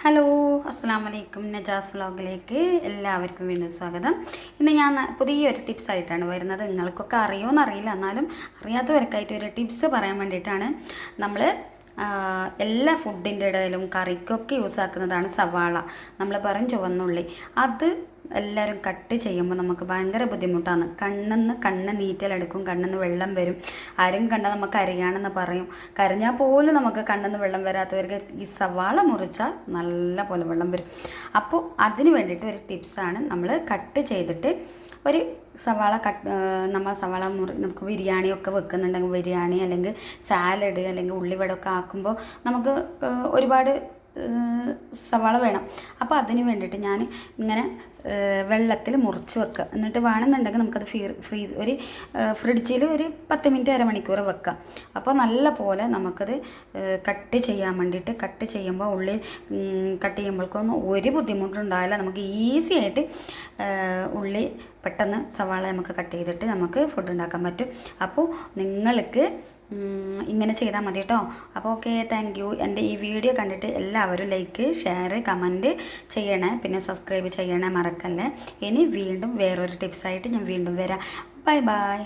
Hello, അസ്സാം വലൈക്കും. നജാസ് വ്ളോഗിലേക്ക് എല്ലാവർക്കും വീണ്ടും സ്വാഗതം. ഇന്ന് ഞാൻ പുതിയൊരു ടിപ്സ് ആയിട്ടാണ് വരുന്നത്. നിങ്ങൾക്കൊക്കെ അറിയുമോ അറിയില്ല, എന്നാലും അറിയാത്തവർക്കായിട്ട് ഒരു ടിപ്സ് പറയാൻ വേണ്ടിയിട്ടാണ്. നമ്മൾ എല്ലാ ഫുഡിൻ്റെ ഇടയിലും കറിക്കൊക്കെ യൂസ് ആക്കുന്നതാണ് സവാള. നമ്മൾ പറയും ചുവന്നുള്ളി. അത് എല്ലാവരും കട്ട് ചെയ്യുമ്പോൾ നമുക്ക് ഭയങ്കര ബുദ്ധിമുട്ടാണ്. കണ്ണ് നീറ്റലെടുക്കും, കണ്ണിന്ന് വെള്ളം വരും. ആരും കണ്ടാൽ നമുക്ക് അരിയാണെന്ന് പറയും. കരഞ്ഞാൽ പോലും നമുക്ക് കണ്ണിന്ന് വെള്ളം വരാത്തവർക്ക് ഈ സവാള മുറിച്ചാൽ നല്ല പോലെ വെള്ളം വരും. അപ്പോൾ അതിന് വേണ്ടിയിട്ട് ഒരു ടിപ്സാണ്. നമ്മൾ കട്ട് ചെയ്തിട്ട് ഒരു സവാള നമ്മൾ സവാള നമുക്ക് ബിരിയാണിയൊക്കെ വെക്കുന്നുണ്ടെങ്കിൽ ബിരിയാണി അല്ലെങ്കിൽ സാലഡ് അല്ലെങ്കിൽ ഉള്ളിവടയൊക്കെ ആക്കുമ്പോൾ നമുക്ക് ഒരുപാട് സവാള വേണം. അപ്പോൾ അതിന് വേണ്ടിയിട്ട് ഞാൻ ഇങ്ങനെ വെള്ളത്തിൽ മുറിച്ച് വെക്കുക. എന്നിട്ട് വേണമെന്നുണ്ടെങ്കിൽ നമുക്കത് ഒരു ഫ്രിഡ്ജിൽ ഒരു 10 മിനിറ്റ് അരമണിക്കൂർ വെക്കാം. അപ്പോൾ നല്ല പോലെ നമുക്കത് കട്ട് ചെയ്യാൻ വേണ്ടിയിട്ട് കട്ട് ചെയ്യുമ്പോൾ ഉള്ളി കട്ട് ചെയ്യുമ്പോഴേക്കൊന്നും ഒരു ബുദ്ധിമുട്ടുണ്ടാവില്ല. നമുക്ക് ഈസി ആയിട്ട് ഉള്ളി പെട്ടെന്ന് സവാള നമുക്ക് കട്ട് ചെയ്തിട്ട് നമുക്ക് ഫുഡ് ഉണ്ടാക്കാൻ പറ്റും. അപ്പോൾ നിങ്ങൾക്ക് ഇങ്ങനെ ചെയ്താൽ മതി കേട്ടോ. അപ്പോൾ ഓക്കെ, താങ്ക് യു. എൻ്റെ ഈ വീഡിയോ കണ്ടിട്ട് എല്ലാവരും ലൈക്ക്, ഷെയർ, കമൻറ്റ് ചെയ്യണേ. പിന്നെ സബ്സ്ക്രൈബ് ചെയ്യണേ മറക്കല്ലേ. ഇനി വീണ്ടും വേറൊരു ടിപ്സായിട്ട് ഞാൻ വീണ്ടും വരാം. Bye bye.